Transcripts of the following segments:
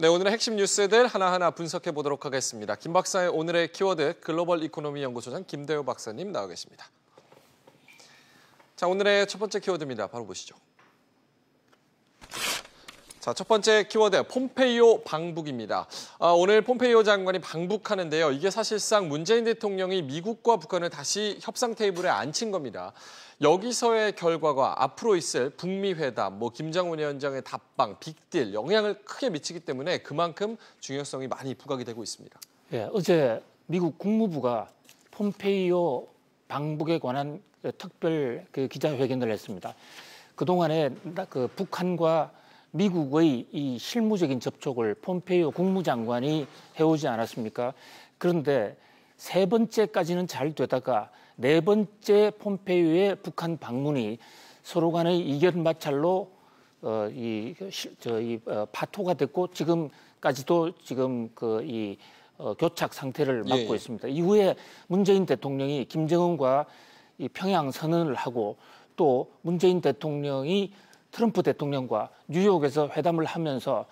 네, 오늘의 핵심 뉴스들 하나하나 분석해 보도록 하겠습니다. 김 박사의 오늘의 키워드 글로벌 이코노미 연구소장 김대호 박사님 나와 계십니다. 자, 오늘의 첫 번째 키워드입니다. 바로 보시죠. 자, 첫 번째 키워드 폼페이오 방북입니다. 오늘 폼페이오 장관이 방북하는데요. 이게 사실상 문재인 대통령이 미국과 북한을 다시 협상 테이블에 앉힌 겁니다. 여기서의 결과가 앞으로 있을 북미 회담, 김정은 위원장의 답방, 빅딜 영향을 크게 미치기 때문에 그만큼 중요성이 많이 부각이 되고 있습니다. 예, 어제 미국 국무부가 폼페이오 방북에 관한 특별 기자회견을 했습니다. 그동안에 북한과 미국의 이 실무적인 접촉을 폼페이오 국무장관이 해오지 않았습니까? 그런데 세 번째까지는 잘 되다가 네 번째 pom페이오의 북한 방문이 서로 간의 이견 마찰로 파토가 됐고 지금까지도 교착 상태를 맞고 있습니다. 이후에 문재인 대통령이 김정은과 평양 선언을 하고 또 문재인 대통령이 트럼프 대통령과 뉴욕에서 회담을 하면서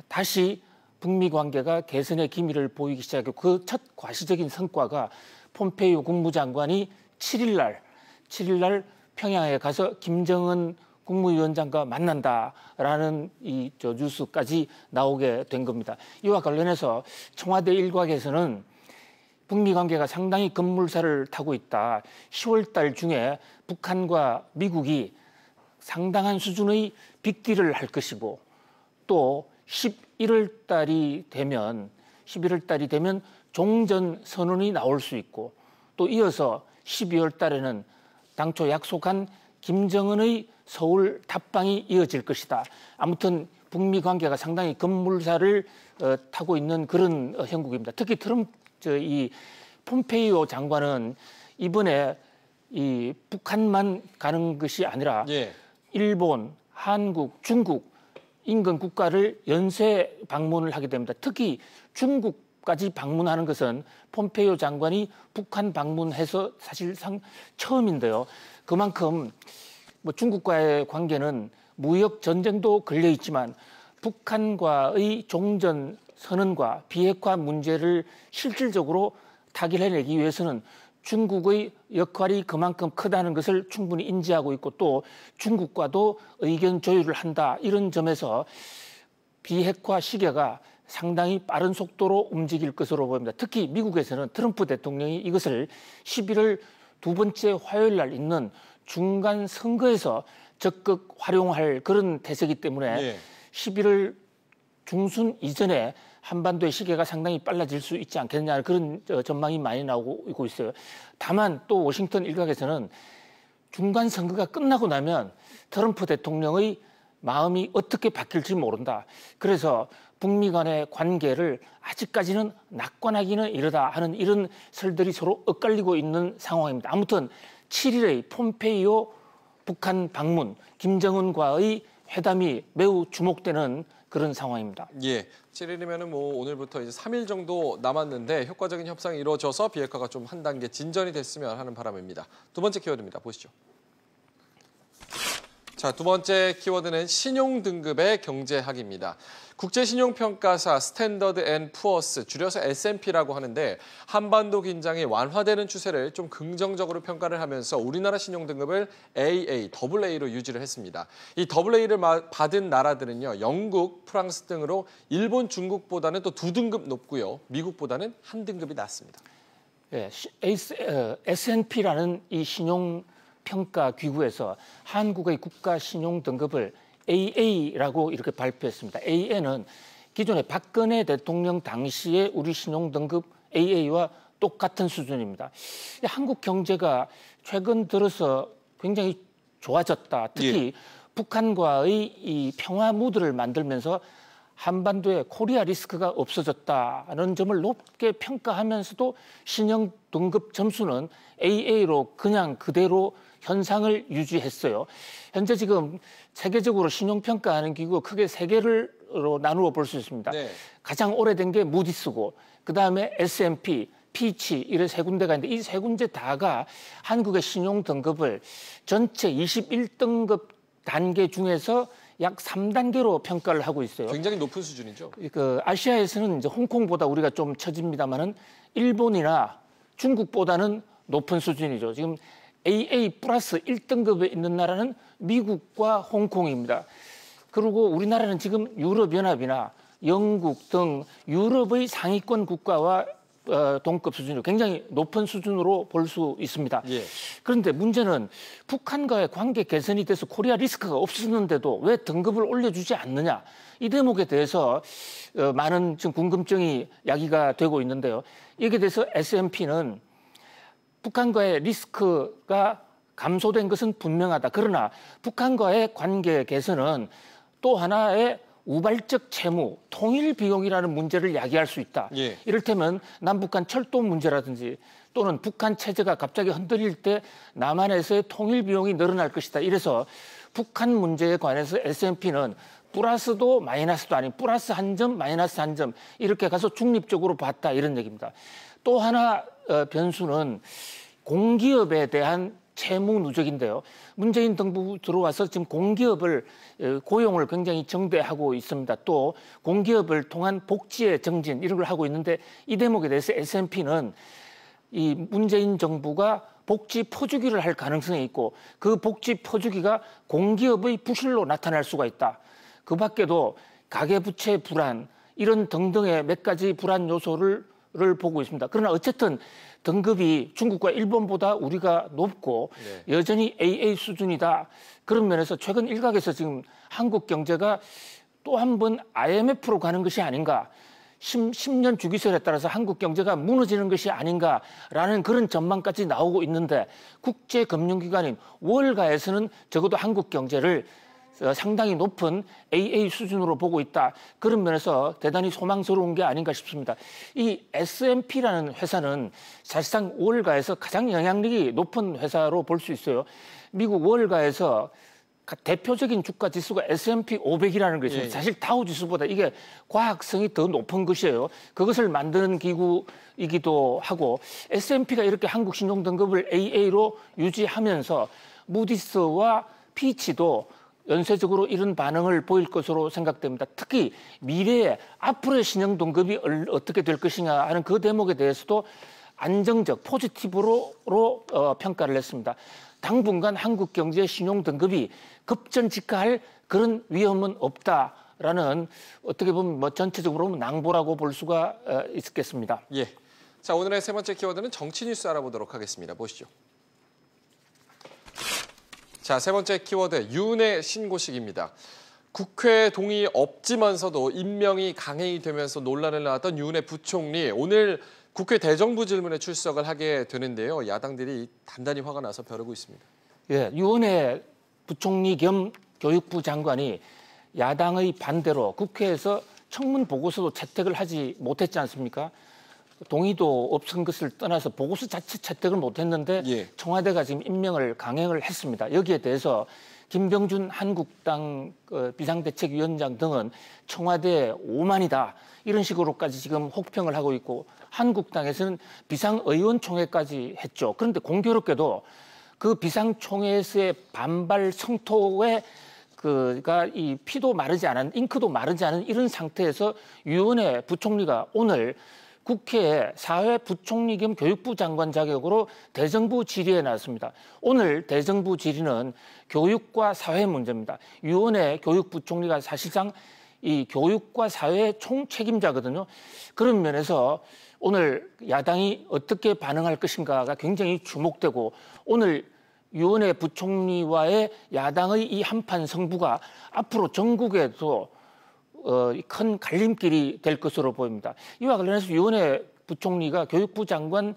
다시 북미 관계가 개선의 기미를 보이기 시작했고 그 첫 과시적인 성과가 폼페이오 국무장관이 7일 날 평양에 가서 김정은 국무위원장과 만난다라는 뉴스까지 나오게 된 겁니다. 이와 관련해서 청와대 일각에서는 북미 관계가 상당히 급물살을 타고 있다. 10월 달 중에 북한과 미국이 상당한 수준의 빅딜을 할 것이고 또 11월 달이 되면 종전 선언이 나올 수 있고 또 이어서 12월 달에는 당초 약속한 김정은의 서울 답방이 이어질 것이다. 아무튼 북미 관계가 상당히 급물살을 타고 있는 그런 형국입니다. 특히 이 폼페이오 장관은 이번에 이 북한만 가는 것이 아니라 일본, 한국, 중국 인근 국가를 연쇄 방문을 하게 됩니다. 특히 중국까지 방문하는 것은 폼페이오 장관이 북한 방문해서 사실상 처음인데요. 그만큼 중국과의 관계는 무역 전쟁도 걸려 있지만 북한과의 종전 선언과 비핵화 문제를 실질적으로 타결해내기 위해서는 중국의 역할이 그만큼 크다는 것을 충분히 인지하고 있고 또 중국과도 의견 조율을 한다. 이런 점에서 비핵화 시계가 상당히 빠른 속도로 움직일 것으로 보입니다. 특히 미국에서는 트럼프 대통령이 이것을 11월 두 번째 화요일 날 있는 중간 선거에서 적극 활용할 그런 대세이기 때문에 11월 중순 이전에 한반도의 시계가 상당히 빨라질 수 있지 않겠느냐 그런 전망이 많이 나오고 있어요. 다만 또 워싱턴 일각에서는 중간 선거가 끝나고 나면 트럼프 대통령의 마음이 어떻게 바뀔지 모른다. 그래서 북미 간의 관계를 아직까지는 낙관하기는 이르다 하는 이런 설들이 서로 엇갈리고 있는 상황입니다. 아무튼 7일의 폼페이오 북한 방문, 김정은과의 회담이 매우 주목되는 그런 상황입니다. 7일이면 오늘부터 이제 3일 정도 남았는데 효과적인 협상이 이루어져서 비핵화가 좀 한 단계 진전이 됐으면 하는 바람입니다. 두 번째 키워드입니다. 보시죠. 자, 두 번째 키워드는 신용등급의 경제학입니다. 국제신용평가사 스탠더드 앤 푸어스, 줄여서 S&P라고 하는데 한반도 긴장이 완화되는 추세를 좀 긍정적으로 평가를 하면서 우리나라 신용등급을 AA, AA로 유지를 했습니다. 이 AA를 받은 나라들은요, 영국, 프랑스 등으로 일본, 중국보다는 또 2등급 높고요, 미국보다는 1등급이 낮습니다. S&P라는 이 신용평가 기구에서 한국의 국가 신용 등급을 AA라고 이렇게 발표했습니다. AA는 기존의 박근혜 대통령 당시의 우리 신용 등급 AA와 똑같은 수준입니다. 한국 경제가 최근 들어서 굉장히 좋아졌다. 특히 북한과의 이 평화 무드를 만들면서 한반도에 코리아 리스크가 없어졌다는 점을 높게 평가하면서도 신용 등급 점수는 AA로 그냥 그대로 현상을 유지했어요. 현재 지금 세계적으로 신용평가하는 기구가 크게 세 개로 나누어 볼 수 있습니다. 가장 오래된 게 무디스고 그다음에 S&P, 피치 이런 세 군데가 있는데 이 세 군데 다가 한국의 신용 등급을 전체 21등급 단계 중에서 약 3단계로 평가를 하고 있어요. 굉장히 높은 수준이죠. 그 아시아에서는 이제 홍콩보다 우리가 좀 처집니다만은 일본이나 중국보다는 높은 수준이죠. 지금 AA 플러스 1등급에 있는 나라는 미국과 홍콩입니다. 그리고 우리나라는 지금 유럽연합이나 영국 등 유럽의 상위권 국가와 동급 수준으로 굉장히 높은 수준으로 볼 수 있습니다. 예. 그런데 문제는 북한과의 관계 개선이 돼서 코리아 리스크가 없었는데도 왜 등급을 올려주지 않느냐. 이 대목에 대해서 많은 지금 궁금증이 야기가 되고 있는데요. 여기에 대해서 S&P는 북한과의 리스크가 감소된 것은 분명하다. 그러나 북한과의 관계 개선은 또 하나의 우발적 채무, 통일 비용이라는 문제를 야기할 수 있다. 예. 이를테면 남북한 철도 문제라든지 또는 북한 체제가 갑자기 흔들릴 때 남한에서의 통일 비용이 늘어날 것이다. 이래서 북한 문제에 관해서 S&P는 플러스도 마이너스도 아닌 플러스 한 점, 마이너스 한 점 이렇게 가서 중립적으로 봤다. 이런 얘기입니다. 또 하나 변수는 공기업에 대한 채무 누적인데요. 문재인 정부 들어와서 지금 공기업을 고용을 굉장히 정대하고 있습니다. 또 공기업을 통한 복지의 정진 이런 걸 하고 있는데 이 대목에 대해서 S&P는 이 문재인 정부가 복지 퍼주기를 할 가능성이 있고 그 복지 퍼주기가 공기업의 부실로 나타날 수가 있다. 그 밖에도 가계부채 불안 이런 등등의 몇 가지 불안 요소를 보고 있습니다. 그러나 어쨌든 등급이 중국과 일본보다 우리가 높고 네. 여전히 AA 수준이다. 그런 면에서 최근 일각에서 지금 한국 경제가 또 한 번 IMF로 가는 것이 아닌가. 10년 주기설에 따라서 한국 경제가 무너지는 것이 아닌가라는 그런 전망까지 나오고 있는데 국제금융기관인 월가에서는 적어도 한국 경제를 상당히 높은 AA 수준으로 보고 있다. 그런 면에서 대단히 소망스러운 게 아닌가 싶습니다. 이 S&P라는 회사는 사실상 월가에서 가장 영향력이 높은 회사로 볼 수 있어요. 미국 월가에서 대표적인 주가 지수가 S&P 500이라는 게 있습니다. 예. 사실 다우 지수보다 이게 과학성이 더 높은 것이에요. 그것을 만드는 기구이기도 하고 S&P가 이렇게 한국 신용 등급을 AA로 유지하면서 무디스와 피치도 연쇄적으로 이런 반응을 보일 것으로 생각됩니다. 특히 미래에 앞으로의 신용 등급이 어떻게 될 것이냐 하는 그 대목에 대해서도 안정적 포지티브로 평가를 했습니다. 당분간 한국 경제의 신용 등급이 급전직하할 그런 위험은 없다라는 어떻게 보면 뭐 전체적으로 낭보라고 볼 수가 있겠습니다. 예. 자, 오늘의 세 번째 키워드는 정치 뉴스 알아보도록 하겠습니다. 보시죠. 자, 세 번째 키워드 윤의 신고식입니다. 국회 동의 없지만서도 임명이 강행이 되면서 논란을 낳았던 윤의 부총리 오늘 국회 대정부 질문에 출석을 하게 되는데요. 야당들이 단단히 화가 나서 벼르고 있습니다. 예, 윤의 부총리 겸 교육부 장관이 야당의 반대로 국회에서 청문 보고서도 채택을 하지 못했지 않습니까? 동의도 없은 것을 떠나서 보고서 자체 채택을 못했는데 예. 청와대가 지금 임명을 강행을 했습니다. 여기에 대해서 김병준 한국당 비상대책위원장 등은 청와대 오만이다 이런 식으로까지 지금 혹평을 하고 있고 한국당에서는 비상의원총회까지 했죠. 그런데 공교롭게도 그 비상총회에서의 반발 성토에 그가 이 피도 마르지 않은 잉크도 마르지 않은 이런 상태에서 유은혜 부총리가 오늘 국회에 사회부총리 겸 교육부 장관 자격으로 대정부 질의에 나왔습니다. 오늘 대정부 질의는 교육과 사회 문제입니다. 유은혜 교육부총리가 사실상 이 교육과 사회의 총책임자거든요. 그런 면에서 오늘 야당이 어떻게 반응할 것인가가 굉장히 주목되고 오늘 유은혜 부총리와의 야당의 이 한판 승부가 앞으로 전국에도 큰 갈림길이 될 것으로 보입니다. 이와 관련해서 유은혜 부총리가 교육부 장관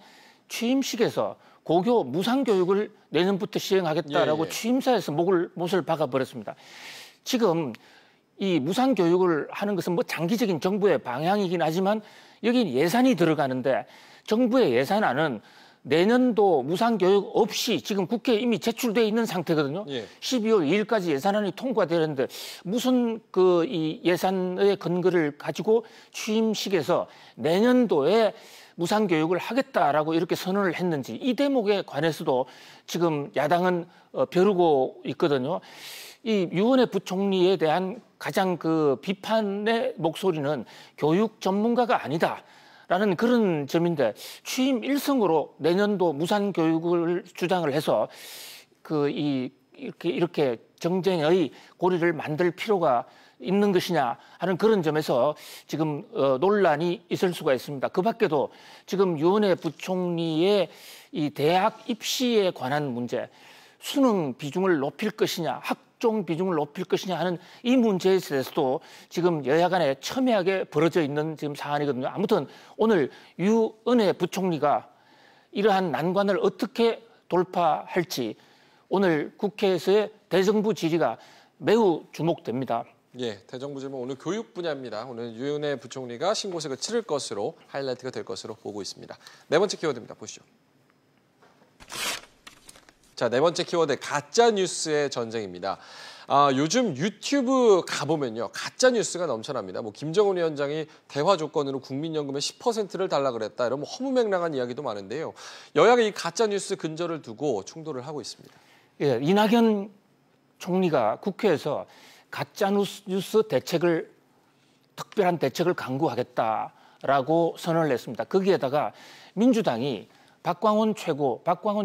취임식에서 고교 무상교육을 내년부터 시행하겠다라고 취임사에서 못을 박아버렸습니다. 지금 이 무상교육을 하는 것은 뭐 장기적인 정부의 방향이긴 하지만 여기 예산이 들어가는데 정부의 예산안은 내년도 무상교육 없이 지금 국회에 이미 제출돼 있는 상태거든요. 12월 2일까지 예산안이 통과되는데 무슨 이 예산의 근거를 가지고 취임식에서 내년도에 무상교육을 하겠다라고 이렇게 선언을 했는지 이 대목에 관해서도 지금 야당은 벼르고 있거든요. 이 유은혜 부총리에 대한 가장 그 비판의 목소리는 교육 전문가가 아니다라는 그런 점인데 취임 일성으로 내년도 무상 교육을 주장을 해서 이렇게 정쟁의 고리를 만들 필요가 있는 것이냐 하는 그런 점에서 지금 논란이 있을 수가 있습니다. 그 밖에도 지금 유은혜 부총리의 이 대학 입시에 관한 문제, 수능 비중을 높일 것이냐, 학종 비중을 높일 것이냐 하는 이 문제에 대해서도 지금 여야 간에 첨예하게 벌어져 있는 지금 사안이거든요. 아무튼 오늘 유은혜 부총리가 이러한 난관을 어떻게 돌파할지 오늘 국회에서의 대정부 질의가 매우 주목됩니다. 예, 대정부 질문 오늘 교육 분야입니다. 오늘 유은혜 부총리가 신고식을 치를 것으로 하이라이트가 될 것으로 보고 있습니다. 네 번째 키워드입니다. 보시죠. 자, 네 번째 키워드 가짜 뉴스의 전쟁입니다. 요즘 유튜브 가보면요, 가짜 뉴스가 넘쳐납니다. 뭐 김정은 위원장이 대화 조건으로 국민연금의 10%를 달라 그랬다, 이런 허무맹랑한 이야기도 많은데요. 여야가 이 가짜 뉴스 근절을 두고 충돌을 하고 있습니다. 예, 이낙연 총리가 국회에서 가짜 뉴스 대책을 특별한 대책을 강구하겠다라고 선언을 했습니다. 거기에다가 민주당이 박광원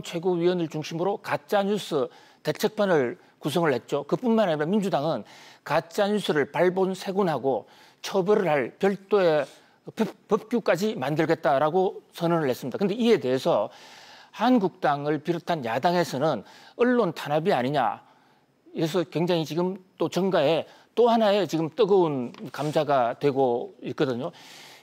최고위원을 중심으로 가짜 뉴스 대책반을 구성을 했죠. 그뿐만 아니라 민주당은 가짜 뉴스를 발본색원하고 처벌을 할 별도의 법규까지 만들겠다라고 선언을 했습니다. 그런데 이에 대해서 한국당을 비롯한 야당에서는 언론 탄압이 아니냐, 그래서 굉장히 지금 또 정가에 또 하나의 지금 뜨거운 감자가 되고 있거든요.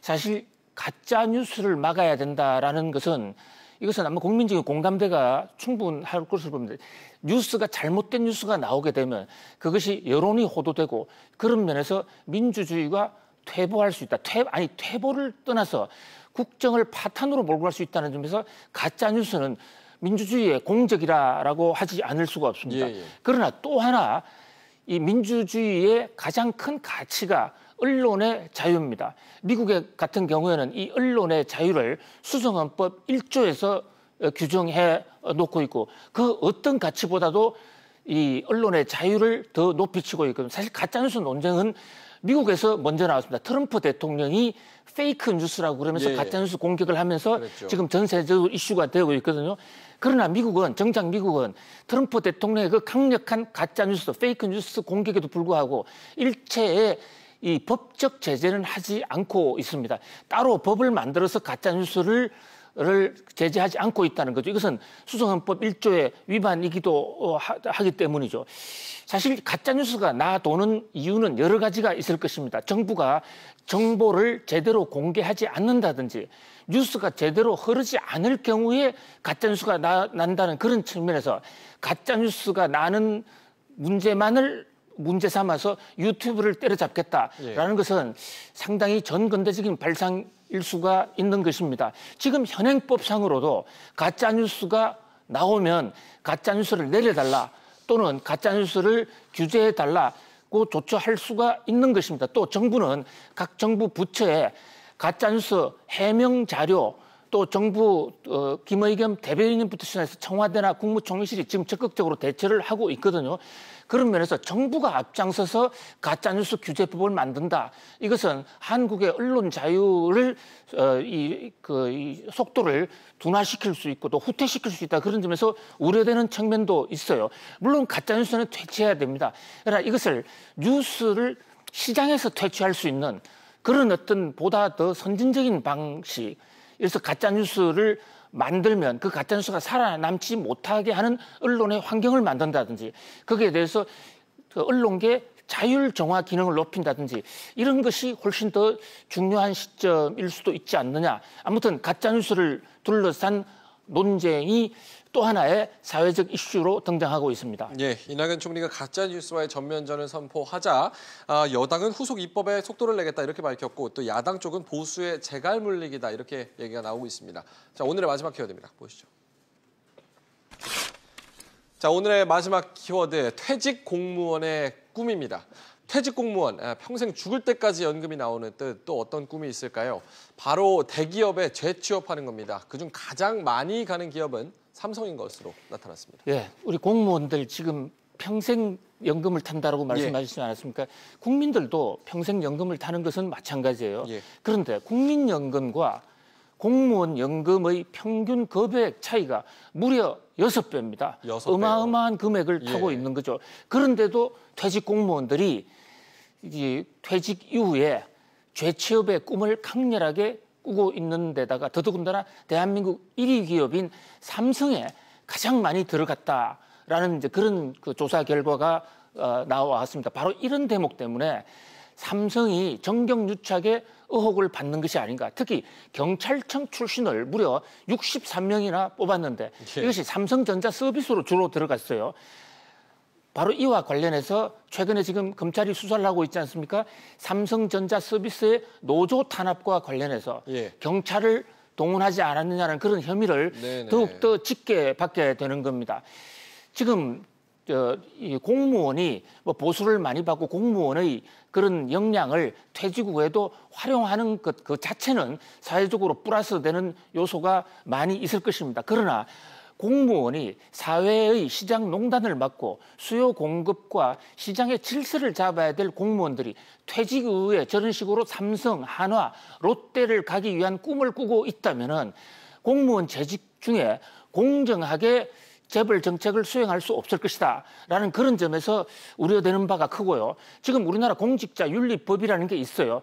사실 가짜 뉴스를 막아야 된다라는 것은 이것은 아마 국민적인 공감대가 충분할 것으로 봅니다. 뉴스가 잘못된 뉴스가 나오게 되면 그것이 여론이 호도되고 그런 면에서 민주주의가 퇴보할 수 있다. 퇴보를 떠나서 국정을 파탄으로 몰고 갈 수 있다는 점에서 가짜 뉴스는 민주주의의 공적이라고 하지 않을 수가 없습니다. 예. 그러나 또 하나 이 민주주의의 가장 큰 가치가 언론의 자유입니다. 미국 같은 경우에는 이 언론의 자유를 수정헌법 1조에서 규정해 놓고 있고 그 어떤 가치보다도 이 언론의 자유를 더 높이 치고 있거든요. 사실 가짜뉴스 논쟁은 미국에서 먼저 나왔습니다. 트럼프 대통령이 페이크 뉴스라고 그러면서 가짜뉴스 공격을 하면서 그랬죠. 지금 전 세계적으로 이슈가 되고 있거든요. 그러나 정작 미국은 트럼프 대통령의 그 강력한 가짜뉴스, 페이크 뉴스 공격에도 불구하고 일체의 이 법적 제재는 하지 않고 있습니다. 따로 법을 만들어서 가짜뉴스를 제재하지 않고 있다는 거죠. 이것은 수정헌법 1조의 위반이기도 하기 때문이죠. 사실 가짜뉴스가 나도는 이유는 여러 가지가 있을 것입니다. 정부가 정보를 제대로 공개하지 않는다든지 뉴스가 제대로 흐르지 않을 경우에 가짜뉴스가 난다는 그런 측면에서 가짜뉴스가 나는 문제 삼아서 유튜브를 때려잡겠다라는 것은 상당히 전근대적인 발상일 수가 있는 것입니다. 지금 현행법상으로도 가짜뉴스가 나오면 가짜뉴스를 내려달라 또는 가짜뉴스를 규제해달라고 조처할 수가 있는 것입니다. 또 정부는 각 정부 부처에 가짜뉴스 해명 자료 또 정부 김의겸 대변인부터 시작해서 청와대나 국무총리실이 지금 적극적으로 대처를 하고 있거든요. 그런 면에서 정부가 앞장서서 가짜뉴스 규제법을 만든다. 이것은 한국의 언론 자유를 이 속도를 둔화시킬 수 있고 또 후퇴시킬 수 있다. 그런 점에서 우려되는 측면도 있어요. 물론 가짜뉴스는 퇴치해야 됩니다. 그러나 이것을 뉴스를 시장에서 퇴치할 수 있는 그런 어떤 보다 더 선진적인 방식, 그래서 가짜뉴스를 만들면 그 가짜뉴스가 살아남지 못하게 하는 언론의 환경을 만든다든지 거기에 대해서 그 언론계 자율 정화 기능을 높인다든지 이런 것이 훨씬 더 중요한 시점일 수도 있지 않느냐. 아무튼 가짜뉴스를 둘러싼 논쟁이 또 하나의 사회적 이슈로 등장하고 있습니다. 예, 이낙연 총리가 가짜뉴스와의 전면전을 선포하자 여당은 후속 입법에 속도를 내겠다 이렇게 밝혔고 또 야당 쪽은 보수의 재갈 물리기다 이렇게 얘기가 나오고 있습니다. 자, 오늘의 마지막 키워드입니다. 보시죠. 자, 오늘의 마지막 키워드 퇴직 공무원의 꿈입니다. 퇴직 공무원, 평생 죽을 때까지 연금이 나오는 뜻 또 어떤 꿈이 있을까요? 바로 대기업에 재취업하는 겁니다. 그중 가장 많이 가는 기업은 삼성인 것으로 나타났습니다. 예, 우리 공무원들 지금 평생 연금을 탄다라고 말씀하시지 않았습니까? 국민들도 평생 연금을 타는 것은 마찬가지예요. 그런데 국민연금과 공무원 연금의 평균 급여액 차이가 무려 6배입니다. 어마어마한 금액을 타고 있는 거죠. 그런데도 퇴직 공무원들이 이 퇴직 이후에 재취업의 꿈을 강렬하게 꾸고 있는 데다가 더더군다나 대한민국 1위 기업인 삼성에 가장 많이 들어갔다라는 이제 그런 그 조사 결과가 나왔습니다. 바로 이런 대목 때문에 삼성이 정경유착의 의혹을 받는 것이 아닌가. 특히 경찰청 출신을 무려 63명이나 뽑았는데 이것이 삼성전자 서비스로 주로 들어갔어요. 바로 이와 관련해서 최근에 지금 검찰이 수사를 하고 있지 않습니까? 삼성전자 서비스의 노조 탄압과 관련해서 경찰을 동원하지 않았느냐는 그런 혐의를 더욱더 짙게 받게 되는 겁니다. 지금 이 공무원이 뭐 보수를 많이 받고 공무원의 그런 역량을 퇴직 후에도 활용하는 것 그 자체는 사회적으로 플러스되는 요소가 많이 있을 것입니다. 그러나 공무원이 사회의 시장 농단을 막고 수요 공급과 시장의 질서를 잡아야 될 공무원들이 퇴직 이후에 저런 식으로 삼성, 한화, 롯데를 가기 위한 꿈을 꾸고 있다면은 공무원 재직 중에 공정하게 재벌 정책을 수행할 수 없을 것이다 라는 그런 점에서 우려되는 바가 크고요. 지금 우리나라 공직자윤리법이라는 게 있어요.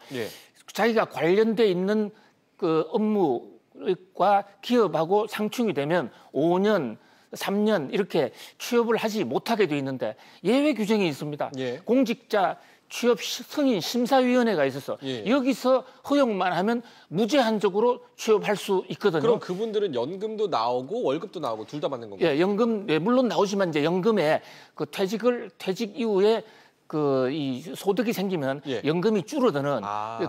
자기가 관련돼 있는 그 업무과 기업하고 상충이 되면 5년, 3년 이렇게 취업을 하지 못하게 돼 있는데 예외 규정이 있습니다. 공직자 취업 승인 심사위원회가 있어서 여기서 허용만 하면 무제한적으로 취업할 수 있거든요. 그럼 그분들은 연금도 나오고 월급도 나오고 둘 다 받는 건가요? 연금 물론 나오지만 이제 연금에 그 퇴직 이후에 그 이 소득이 생기면 연금이 줄어드는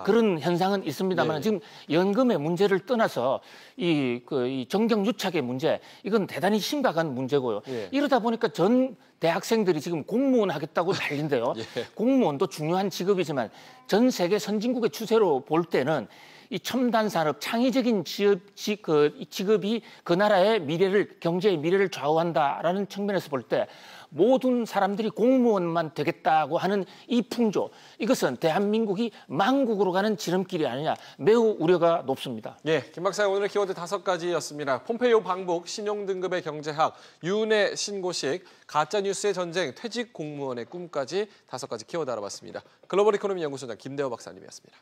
그런 현상은 있습니다만 지금 연금의 문제를 떠나서 이 정경유착의 문제 이건 대단히 심각한 문제고요. 이러다 보니까 전 대학생들이 지금 공무원 하겠다고 난리인데요. 공무원도 중요한 직업이지만 전 세계 선진국의 추세로 볼 때는 이 첨단 산업, 창의적인 직업이 그 나라의 미래를, 경제의 미래를 좌우한다라는 측면에서 볼 때 모든 사람들이 공무원만 되겠다고 하는 이 풍조, 이것은 대한민국이 망국으로 가는 지름길이 아니냐, 매우 우려가 높습니다. 김 박사의 오늘의 키워드 5가지였습니다. 폼페이오 방북, 신용등급의 경제학, 윤의 신고식, 가짜뉴스의 전쟁, 퇴직 공무원의 꿈까지 5가지 키워드 알아봤습니다. 글로벌 이코노미 연구소장 김대호 박사님이었습니다.